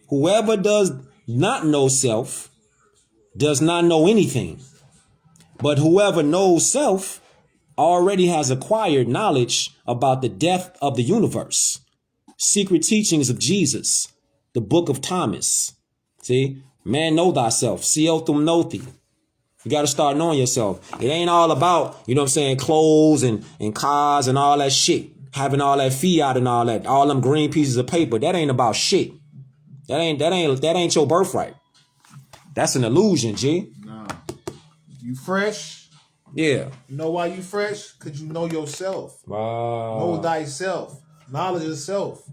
Whoever does not know self does not know anything. But whoever knows self already has acquired knowledge about the depth of the universe. Secret teachings of Jesus. The book of Thomas. See? Man, know thyself. Siotum noti. You got to start knowing yourself. It ain't all about, you know what I'm saying, clothes and cars and all that shit. Having all that fiat and all that. All them green pieces of paper. That ain't about shit. That ain't your birthright. That's an illusion, G. No. You fresh? Yeah. You know why you fresh? Because you know yourself. Wow. Know thyself. Knowledge of self.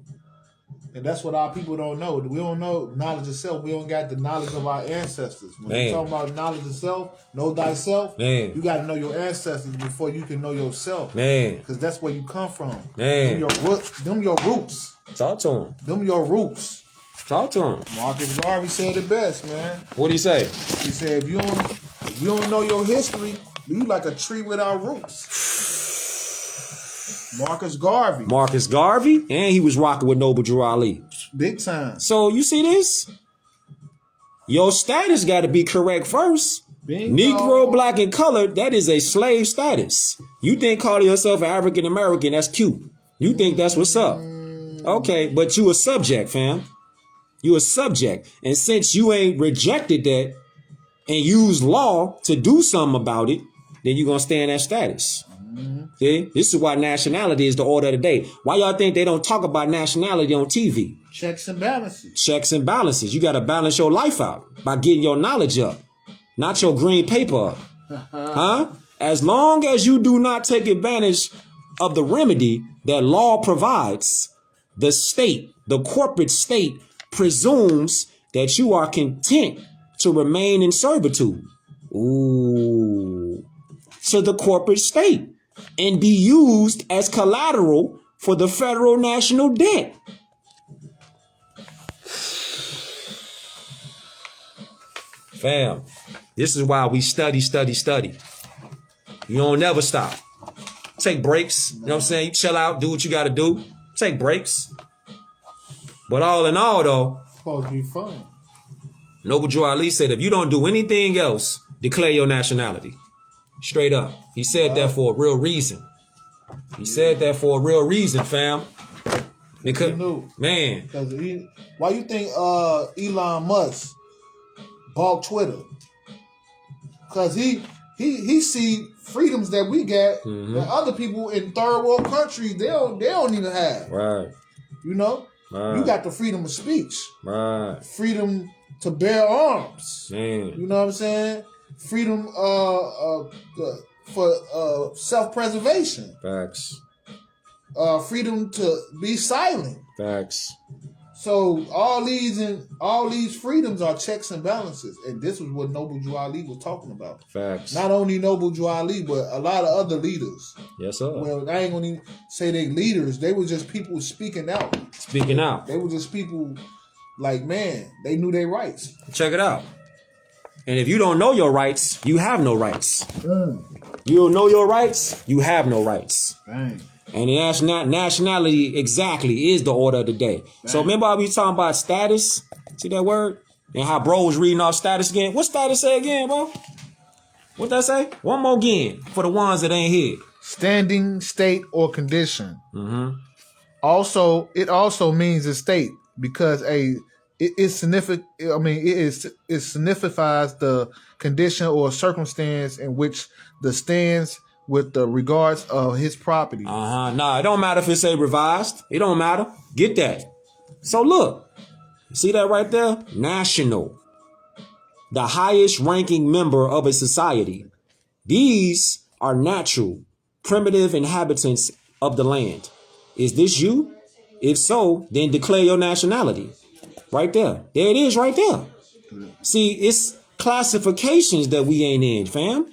And that's what our people don't know. We don't know knowledge of self. We don't got the knowledge of our ancestors. When you talk about knowledge of self, know thyself, you got to know your ancestors before you can know yourself. Because that's where you come from. Them your roots. Talk to him. Them your roots. Talk to him. Marcus Garvey said it best, man. What did he say? He said, if you don't know your history, you like a tree without roots. Marcus Garvey. Marcus Garvey, and he was rocking with Noble Drew Ali. Big time. So you see this? Your status got to be correct first. Bingo. Negro, black, and colored, that is a slave status. You think calling yourself an African American, that's cute. You think that's what's up. Okay, but you a subject, fam. You a subject. And since you ain't rejected that and use law to do something about it, then you're going to stay in that status. See? This is why nationality is the order of the day. Why y'all think they don't talk about nationality on TV? Checks and balances. Checks and balances. You got to balance your life out by getting your knowledge up, not your green paper up. Huh? As long as you do not take advantage of the remedy that law provides, the state, the corporate state, presumes that you are content to remain in servitude. Ooh. To the corporate state. And be used as collateral for the federal national debt. Fam, this is why we study. You don't never stop. Take breaks. You know what I'm saying? You chill out, do what you got to do. Take breaks. But all in all, though, it's supposed to be fun. Noble Drew Ali said, if you don't do anything else, declare your nationality. Straight up. He said that for a real reason. He said that for a real reason, fam. Because, man. Why you think Elon Musk bought Twitter? Because he see freedoms that we got that other people in third world countries, they don't even have. Right. You know? Right. You got the freedom of speech. Right. Freedom to bear arms. Man. You know what I'm saying? Freedom for self-preservation. Facts. Freedom to be silent. Facts. So all these freedoms are checks and balances, and this is what Noble Drew Ali was talking about. Facts. Not only Noble Drew Ali, but a lot of other leaders. Yes, sir. Well, I ain't gonna say they leaders. They were just people speaking out. Speaking out. They were just people like, man, they knew their rights. Check it out. And if you don't know your rights, you have no rights. You don't know your rights, you have no rights. Dang. And the nationality exactly is the order of the day. Dang. So remember I was talking about status? See that word? And how bro was reading off status again. What status say again, bro? What that say? One more again for the ones that ain't here. Standing, state, or condition. Mm-hmm. Also, it also means a state because it signifies the condition or circumstance in which the stands with the regards of his property. Nah, it don't matter if it's a revised. It don't matter. Get that. So look, see that right there? National. The highest ranking member of a society. These are natural, primitive inhabitants of the land. Is this you? If so, then declare your nationality. Right there. There it is right there. See, it's classifications that we ain't in, fam.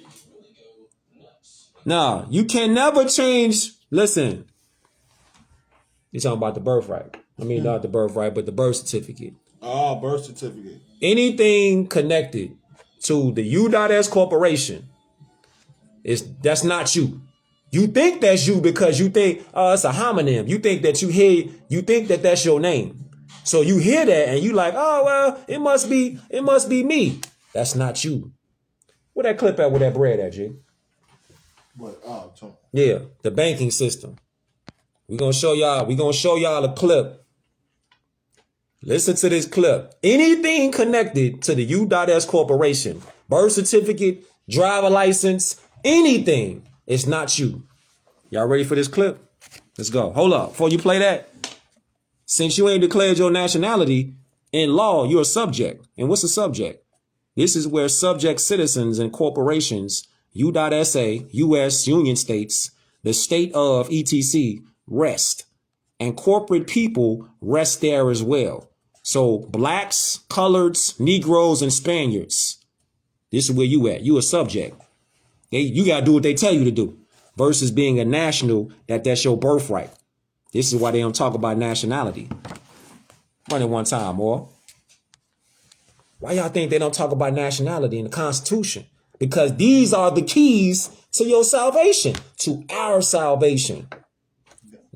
Nah, you can never change. Listen, you're talking about the birthright. I mean, not the birthright, but the birth certificate. Oh, birth certificate. Anything connected to the U.S. corporation, that's not you. You think that's you because you think, it's a homonym. You think that you think that that's your name. So you hear that and you like, oh, well, it must be me. That's not you. Where that clip at with that bread at, G? What? Yeah, the banking system. We're going to show y'all a clip. Listen to this clip. Anything connected to the U.S. corporation, birth certificate, driver license, anything, it's not you. Y'all ready for this clip? Let's go. Hold up. Before you play that, since you ain't declared your nationality, in law, you're a subject. And what's a subject? This is where subject citizens and corporations, U.SA, U.S. Union States, the state of etc. rest. and corporate people rest there as well. So blacks, coloreds, Negroes, and Spaniards. This is where you at. You a subject. You got to do what they tell you to do versus being a national that's your birthright. This is why they don't talk about nationality. Run it one time, more. Why y'all think they don't talk about nationality in the Constitution? Because these are the keys to your salvation, to our salvation.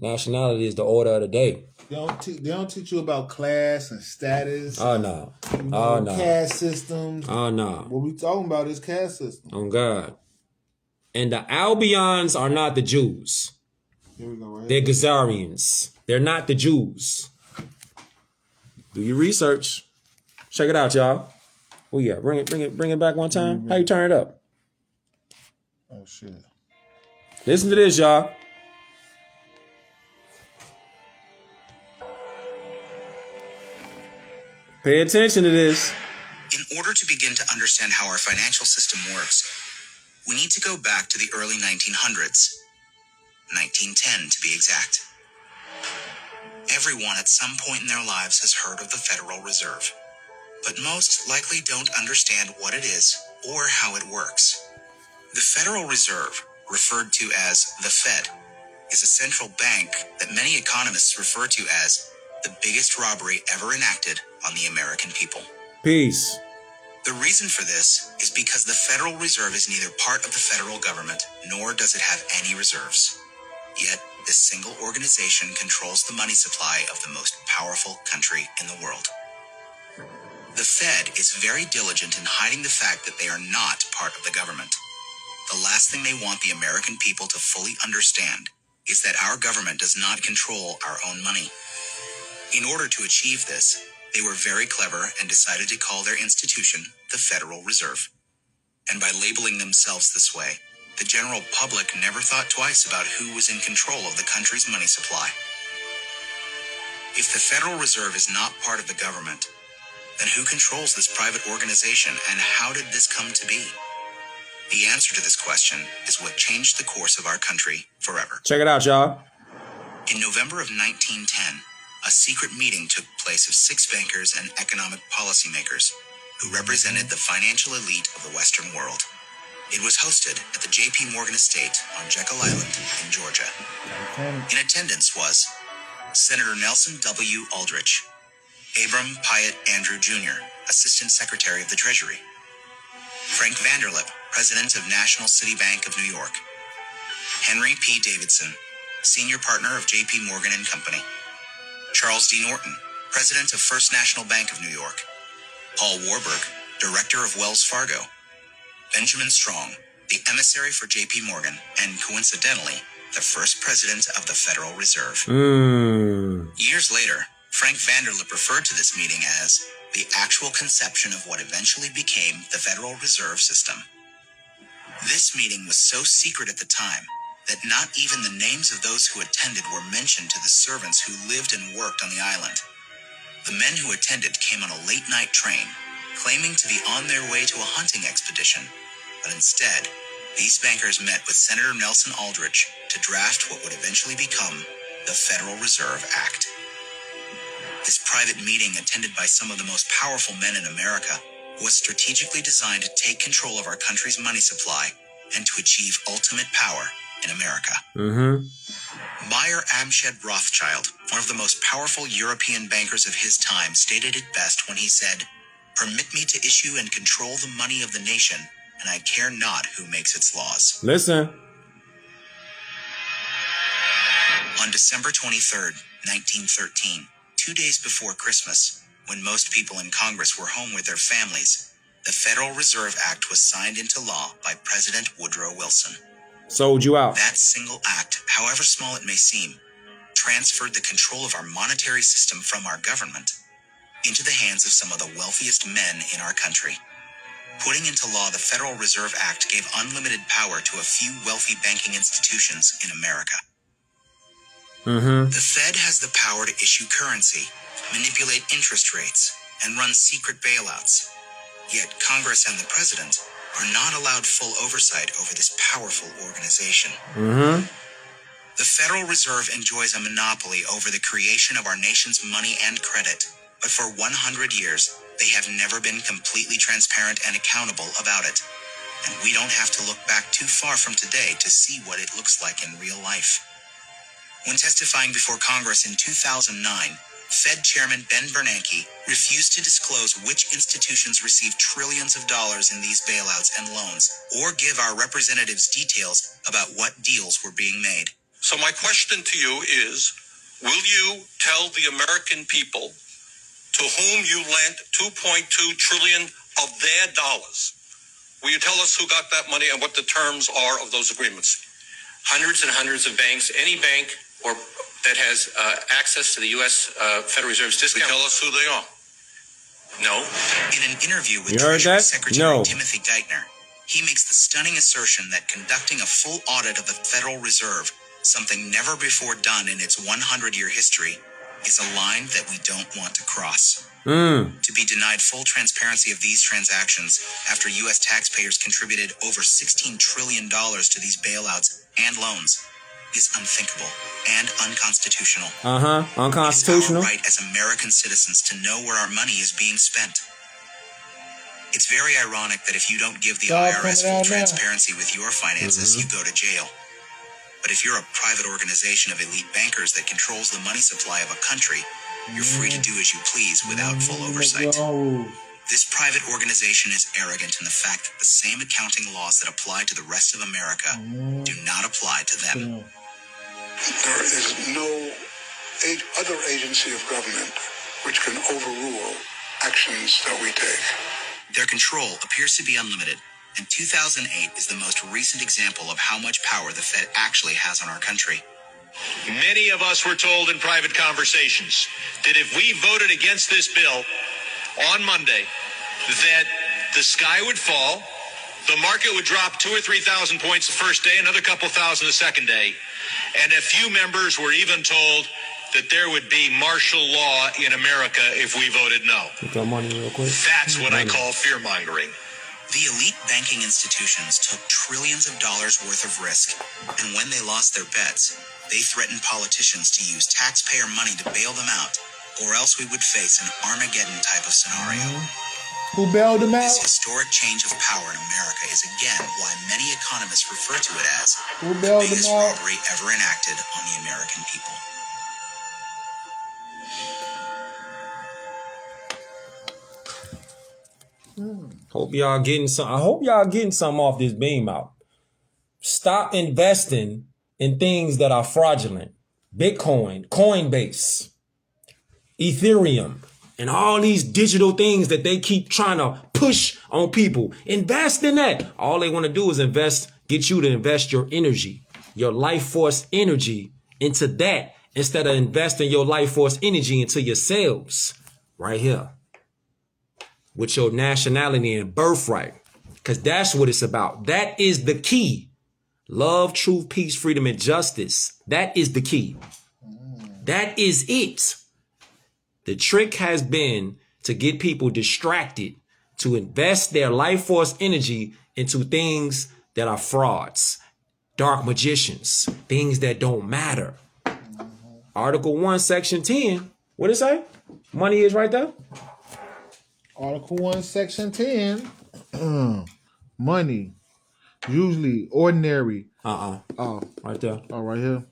Nationality is the order of the day. They don't teach you about class and status. Oh, no. Oh, no. Caste systems. Oh, no. What we talking about is caste systems. Oh, God. And the Albions are not the Jews. Here we go, right? They're Khazarians. They're not the Jews. Do your research. Check it out, y'all. Oh, yeah. Bring it back one time. How you turn it up? Oh, shit. Listen to this, y'all. Pay attention to this. In order to begin to understand how our financial system works, we need to go back to the early 1900s, 1910 to be exact. Everyone at some point in their lives has heard of the Federal Reserve, but most likely don't understand what it is or how it works. The Federal Reserve, referred to as the Fed, is a central bank that many economists refer to as the biggest robbery ever enacted on the American people. Peace. The reason for this is because the Federal Reserve is neither part of the federal government, nor does it have any reserves. Yet, this single organization controls the money supply of the most powerful country in the world. The Fed is very diligent in hiding the fact that they are not part of the government. The last thing they want the American people to fully understand is that our government does not control our own money. In order to achieve this, they were very clever and decided to call their institution the Federal Reserve. And by labeling themselves this way, the general public never thought twice about who was in control of the country's money supply. If the Federal Reserve is not part of the government, then who controls this private organization and how did this come to be? The answer to this question is what changed the course of our country forever. Check it out, y'all. In November of 1910, a secret meeting took place of 6 bankers and economic policymakers who represented the financial elite of the Western world. It was hosted at the J.P. Morgan estate on Jekyll Island in Georgia. In attendance was Senator Nelson W. Aldrich, Abram Pyatt Andrew Jr., Assistant Secretary of the Treasury, Frank Vanderlip, President of National City Bank of New York, Henry P. Davidson, Senior Partner of J.P. Morgan & Company, Charles D. Norton, President of First National Bank of New York, Paul Warburg, Director of Wells Fargo, Benjamin Strong, the emissary for J.P. Morgan, and coincidentally, the first president of the Federal Reserve. Years later, Frank Vanderlip referred to this meeting as the actual conception of what eventually became the Federal Reserve System. This meeting was so secret at the time that not even the names of those who attended were mentioned to the servants who lived and worked on the island. The men who attended came on a late-night train, claiming to be on their way to a hunting expedition, but instead, these bankers met with Senator Nelson Aldrich to draft what would eventually become the Federal Reserve Act. This private meeting, attended by some of the most powerful men in America, was strategically designed to take control of our country's money supply and to achieve ultimate power in America. Meyer Amsched Rothschild, one of the most powerful European bankers of his time, stated it best when he said, "Permit me to issue and control the money of the nation, and I care not who makes its laws." Listen. On December 23rd, 1913, 2 days before Christmas, when most people in Congress were home with their families, the Federal Reserve Act was signed into law by President Woodrow Wilson. Sold you out. That single act, however small it may seem, transferred the control of our monetary system from our government into the hands of some of the wealthiest men in our country. Putting into law the Federal Reserve Act gave unlimited power to a few wealthy banking institutions in America. The Fed has the power to issue currency, manipulate interest rates, and run secret bailouts. Yet Congress and the President are not allowed full oversight over this powerful organization. The Federal Reserve enjoys a monopoly over the creation of our nation's money and credit, but for 100 years, they have never been completely transparent and accountable about it. And we don't have to look back too far from today to see what it looks like in real life. When testifying before Congress in 2009, Fed Chairman Ben Bernanke refused to disclose which institutions received trillions of dollars in these bailouts and loans, or give our representatives details about what deals were being made. So my question to you is, will you tell the American people to whom you lent $2.2 trillion of their dollars? Will you tell us who got that money and what the terms are of those agreements? Hundreds and hundreds of banks, any bank or that has access to the U.S. Federal Reserve's Will you discount. tell us who they are? No. In an interview with You heard Treasury that? Secretary No. Timothy Geithner, he makes the stunning assertion that conducting a full audit of the Federal Reserve, something never before done in its 100-year history, is a line that we don't want to cross. To be denied full transparency of these transactions after U.S. taxpayers contributed over $16 trillion to these bailouts and loans is unthinkable and unconstitutional. Unconstitutional. It's our right as American citizens to know where our money is being spent. It's very ironic that if you don't give the IRS full transparency with your finances, you go to jail. But if you're a private organization of elite bankers that controls the money supply of a country, you're free to do as you please without full oversight. This private organization is arrogant in the fact that the same accounting laws that apply to the rest of America do not apply to them. There is no other agency of government which can overrule actions that we take. Their control appears to be unlimited, and 2008 is the most recent example of how much power the Fed actually has on our country. Many of us were told in private conversations that if we voted against this bill on Monday, that the sky would fall, the market would drop 2,000 or 3,000 points the first day, another couple thousand the second day, and a few members were even told that there would be martial law in America if we voted no. That's what I call fear-mongering. The elite banking institutions took trillions of dollars worth of risk, and when they lost their bets, they threatened politicians to use taxpayer money to bail them out, or else we would face an Armageddon type of scenario. Who bailed them This out? historic change of power in America is again why many economists refer to it as Who the bailed them biggest out? robbery ever enacted on the American people. Hope y'all getting some. I hope y'all getting some off this beam out. Stop investing in things that are fraudulent. Bitcoin, Coinbase, Ethereum, and all these digital things that they keep trying to push on people. Invest in that. All they want to do is get you to invest your energy, your life force energy into that instead of investing your life force energy into yourselves right here with your nationality and birthright, because that's what it's about. That is the key. Love, truth, peace, freedom, and justice. That is the key. That is it. The trick has been to get people distracted, to invest their life force energy into things that are frauds, dark magicians, things that don't matter. Article 1, Section 10. What did it say? Money is right there. Article 1, Section 10. Money. Usually ordinary. Oh, right there. Oh, right here.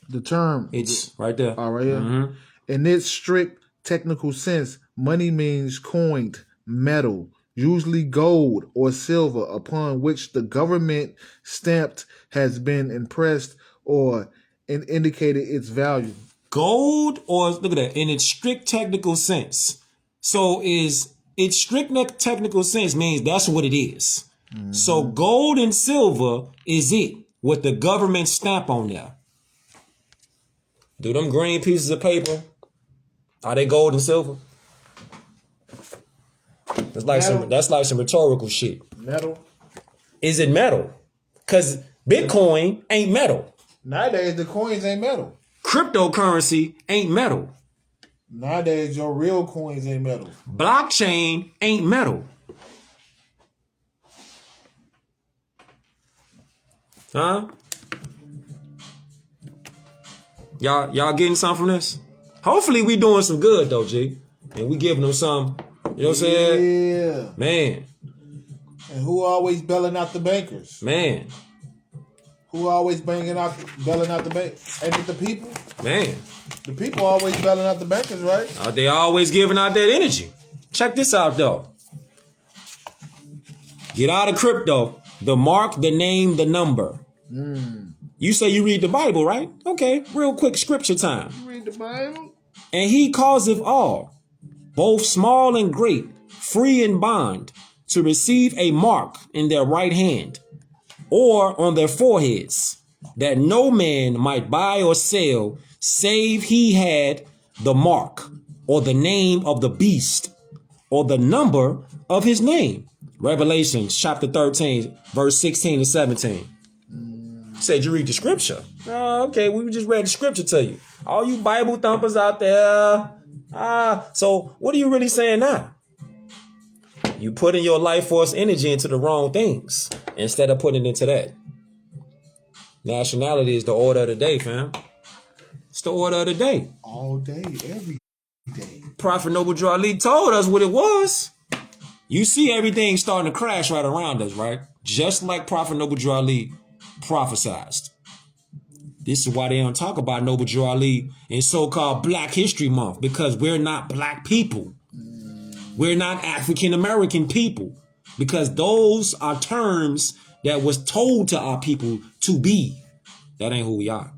The term. It's right there. Oh, right here. In its strict technical sense, money means coined metal, usually gold or silver, upon which the government stamped has been impressed or indicated its value. Gold, or look at that, in its strict technical sense. So is its strict technical sense means that's what it is. So gold and silver is it, with the government stamp on there. Do them green pieces of paper, are they gold and silver? That's like some rhetorical shit. Metal. Is it metal? Because Bitcoin ain't metal. Nowadays, the coins ain't metal. Cryptocurrency ain't metal. Nowadays, your real coins ain't metal. Blockchain ain't metal. Huh? Y'all getting something from this? Hopefully we doing some good though, G. And we giving them some, you know what I'm saying? Yeah. Man. And who always bailing out the bankers? Man. Who always bailing out the bank? Ain't it the people? Man. The people always bailing out the bankers, right? They always giving out that energy. Check this out though. Get out of crypto. The mark, the name, the number. You say you read the Bible, right? Okay, real quick scripture time. You read the Bible? And he causeth all, both small and great, free and bond, to receive a mark in their right hand or on their foreheads, that no man might buy or sell, save he had the mark or the name of the beast or the number of his name. Revelations chapter 13, verse 16 and 17. Said you read the scripture. Okay, we just read the scripture to you. All you Bible thumpers out there. So what are you really saying now? You putting your life force energy into the wrong things instead of putting it into that. Nationality is the order of the day, fam. It's the order of the day. All day, every day. Prophet Noble Drew Ali told us what it was. You see everything starting to crash right around us, right? Just like Prophet Noble Drew Ali prophesied. This is why they don't talk about Noble Drew Ali in so-called Black History Month, because we're not black people. We're not African American people, because those are terms that was told to our people to be. That ain't who we are.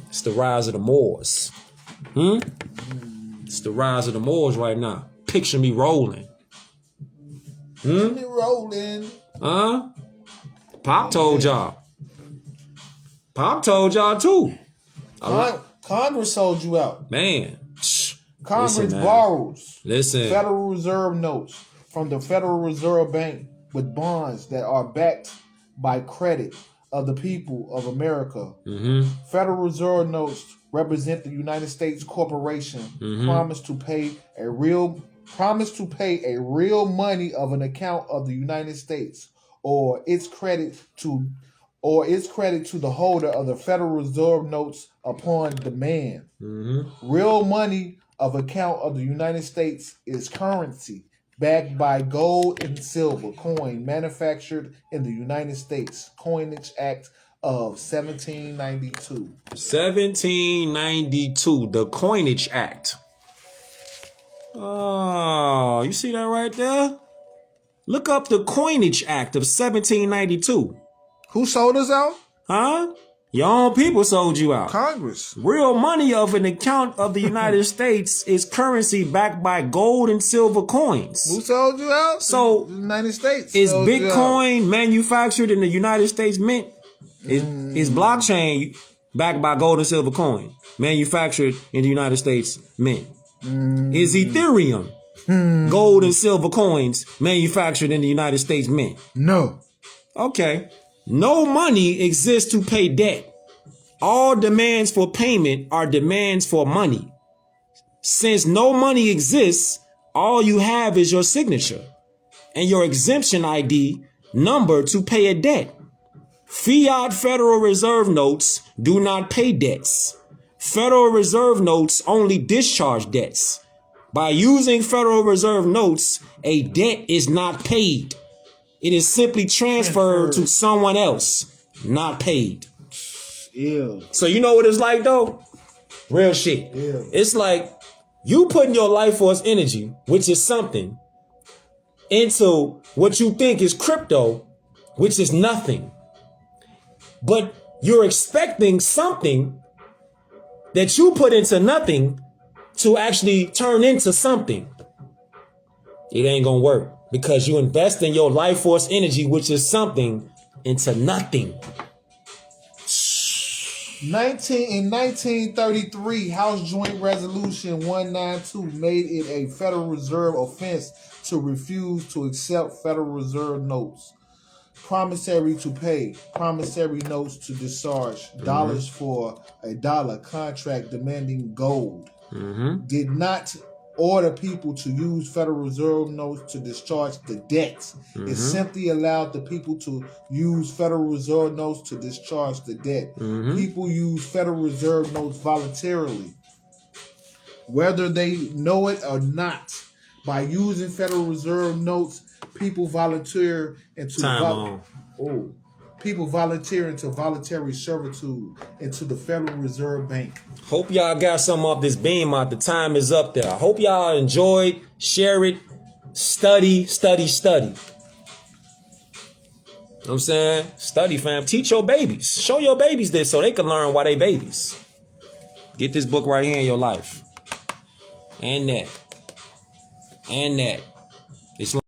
It's the rise of the Moors. It's the rise of the Moors right now. Picture me rolling. Picture me rolling. Pop told y'all. Pop told y'all too. Congress sold you out. Man. Congress borrows Listen. Federal Reserve notes from the Federal Reserve Bank with bonds that are backed by credit of the people of America. Federal Reserve notes represent the United States corporation promise to pay a real money of an account of the United States or its credit to the holder of the Federal Reserve notes upon demand. Real money of account of the United States is currency backed by gold and silver coin manufactured in the United States. Coinage Act of 1792. 1792, the Coinage Act. Oh, you see that right there? Look up the Coinage Act of 1792. Who sold us out? Huh? Your own people sold you out. Congress. Real money of an account of the United States is currency backed by gold and silver coins. Who sold you out? So the United States. Is Bitcoin manufactured in the United States Mint? Is blockchain backed by gold and silver coin manufactured in the United States Mint? Is Ethereum gold and silver coins manufactured in the United States Mint? No. Okay. No money exists to pay debt. All demands for payment are demands for money. Since no money exists, all you have is your signature and your exemption ID number to pay a debt. Fiat Federal Reserve notes do not pay debts. Federal Reserve notes only discharge debts. By using Federal Reserve notes, a debt is not paid. It is simply transferred to someone else, not paid. Ew. So you know what it's like though? Real shit. Ew. It's like you putting your life force energy, which is something, into what you think is crypto, which is nothing. But you're expecting something that you put into nothing to actually turn into something. It ain't gonna work. Because you invest in your life force energy, which is something, into nothing. In 1933, House Joint Resolution 192 made it a Federal Reserve offense to refuse to accept Federal Reserve notes. Promissory to pay, promissory notes to discharge, dollars for a dollar contract demanding gold. Did not order people to use Federal Reserve notes to discharge the debts. It simply allowed the people to use Federal Reserve notes to discharge the debt. People use Federal Reserve notes voluntarily, whether they know it or not. By using Federal Reserve notes, people volunteer into people volunteer into voluntary servitude into the Federal Reserve Bank. Hope y'all got something off this beam out. The time is up there. I hope y'all enjoyed. Share it. Study, study, study. You know what I'm saying? Study, fam. Teach your babies. Show your babies this so they can learn why they babies. Get this book right here in your life. And that. And that. It's